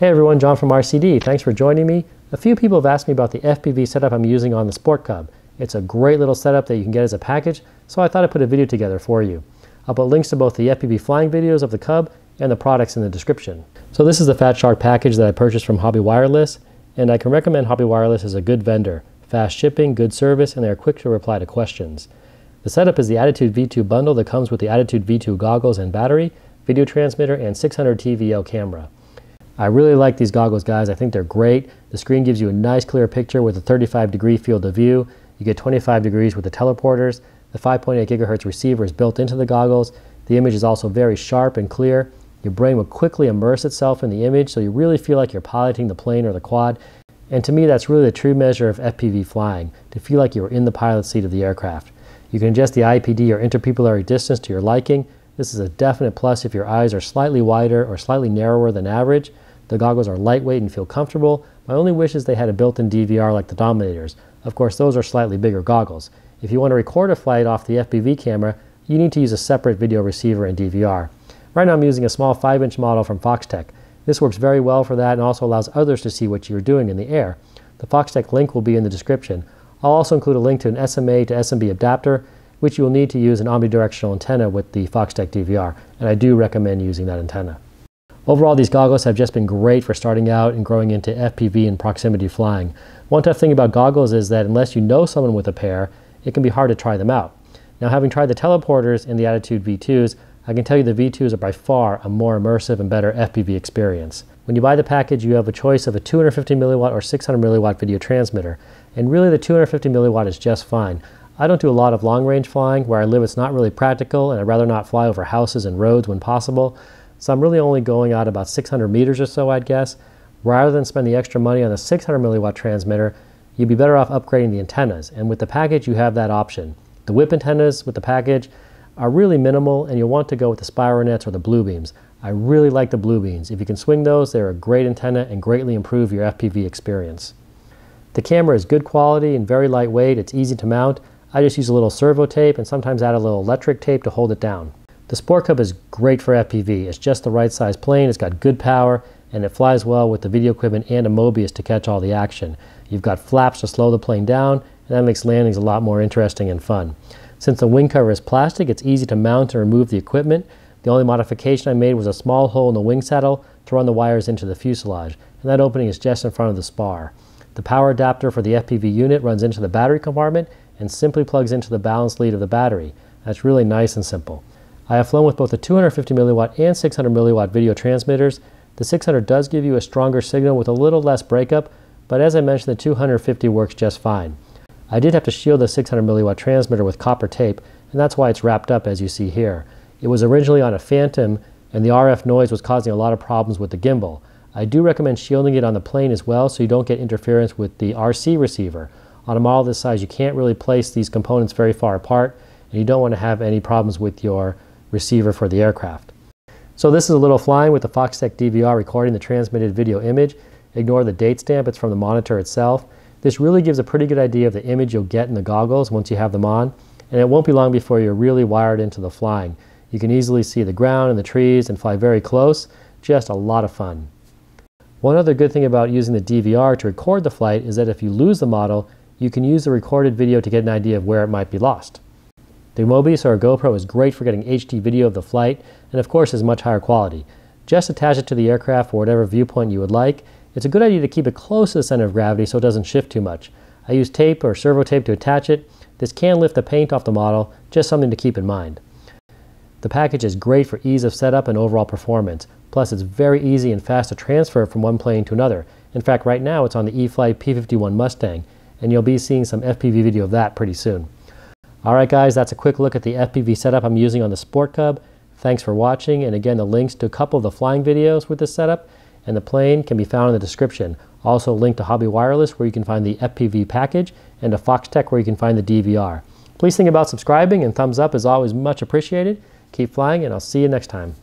Hey everyone, John from RCD. Thanks for joining me. A few people have asked me about the FPV setup I'm using on the Sport Cub. It's a great little setup that you can get as a package, so I thought I'd put a video together for you. I'll put links to both the FPV flying videos of the Cub and the products in the description. So this is the Fatshark package that I purchased from Hobby Wireless, and I can recommend Hobby Wireless as a good vendor. Fast shipping, good service, and they are quick to reply to questions. The setup is the Attitude V2 bundle that comes with the Attitude V2 goggles and battery, video transmitter, and 600 TVL camera. I really like these goggles, guys. I think they're great. The screen gives you a nice clear picture with a 35-degree field of view. You get 25 degrees with the teleporters. The 5.8 gigahertz receiver is built into the goggles. The image is also very sharp and clear. Your brain will quickly immerse itself in the image, so you really feel like you're piloting the plane or the quad. And to me, that's really the true measure of FPV flying, to feel like you're in the pilot seat of the aircraft. You can adjust the IPD or interpupillary distance to your liking. This is a definite plus if your eyes are slightly wider or slightly narrower than average. The goggles are lightweight and feel comfortable. My only wish is they had a built-in DVR like the Dominators. Of course, those are slightly bigger goggles. If you want to record a flight off the FPV camera, you need to use a separate video receiver and DVR. Right now I'm using a small 5-inch model from FoxTech. This works very well for that and also allows others to see what you're doing in the air. The FoxTech link will be in the description. I'll also include a link to an SMA to SMB adapter, which you will need to use an omnidirectional antenna with the FoxTech DVR, and I do recommend using that antenna. Overall, these goggles have just been great for starting out and growing into FPV and proximity flying. One tough thing about goggles is that unless you know someone with a pair, it can be hard to try them out. Now, having tried the teleporters and the Attitude V2s, I can tell you the V2s are by far a more immersive and better FPV experience. When you buy the package, you have a choice of a 250 milliwatt or 600 milliwatt video transmitter, and really the 250 milliwatt is just fine. I don't do a lot of long-range flying. Where I live, it's not really practical, and I'd rather not fly over houses and roads when possible. So I'm really only going out about 600 meters or so, I'd guess. Rather than spend the extra money on a 600 milliwatt transmitter, you'd be better off upgrading the antennas. And with the package, you have that option. The whip antennas with the package are really minimal, and you'll want to go with the Spironets or the Blue Beams. I really like the Blue Beams. If you can swing those, they're a great antenna and greatly improve your FPV experience. The camera is good quality and very lightweight. It's easy to mount. I just use a little servo tape and sometimes add a little electric tape to hold it down. The Sport Cub is great for FPV. It's just the right size plane, it's got good power, and it flies well with the video equipment and a Mobius to catch all the action. You've got flaps to slow the plane down, and that makes landings a lot more interesting and fun. Since the wing cover is plastic, it's easy to mount and remove the equipment. The only modification I made was a small hole in the wing saddle to run the wires into the fuselage, and that opening is just in front of the spar. The power adapter for the FPV unit runs into the battery compartment and simply plugs into the balance lead of the battery. That's really nice and simple. I have flown with both the 250 milliwatt and 600 milliwatt video transmitters. The 600 does give you a stronger signal with a little less breakup, but as I mentioned, the 250 works just fine. I did have to shield the 600 milliwatt transmitter with copper tape, and that's why it's wrapped up as you see here. It was originally on a Phantom, and the RF noise was causing a lot of problems with the gimbal. I do recommend shielding it on the plane as well so you don't get interference with the RC receiver. On a model this size, you can't really place these components very far apart, and you don't want to have any problems with your receiver for the aircraft. So this is a little flying with the FoxTech DVR recording the transmitted video image. Ignore the date stamp, it's from the monitor itself. This really gives a pretty good idea of the image you'll get in the goggles once you have them on, and it won't be long before you're really wired into the flying. You can easily see the ground and the trees and fly very close. Just a lot of fun. One other good thing about using the DVR to record the flight is that if you lose the model, you can use the recorded video to get an idea of where it might be lost. The Mobius or a GoPro is great for getting HD video of the flight, and of course is much higher quality. Just attach it to the aircraft for whatever viewpoint you would like. It's a good idea to keep it close to the center of gravity so it doesn't shift too much. I use tape or servo tape to attach it. This can lift the paint off the model, just something to keep in mind. The package is great for ease of setup and overall performance. Plus it's very easy and fast to transfer from one plane to another. In fact, right now it's on the E-flite P-51 Mustang, and you'll be seeing some FPV video of that pretty soon. Alright guys, that's a quick look at the FPV setup I'm using on the Sport Cub. Thanks for watching, and again the links to a couple of the flying videos with this setup and the plane can be found in the description. Also a link to Hobby Wireless where you can find the FPV package, and to FoxTech where you can find the DVR. Please think about subscribing, and thumbs up is always much appreciated. Keep flying, and I'll see you next time.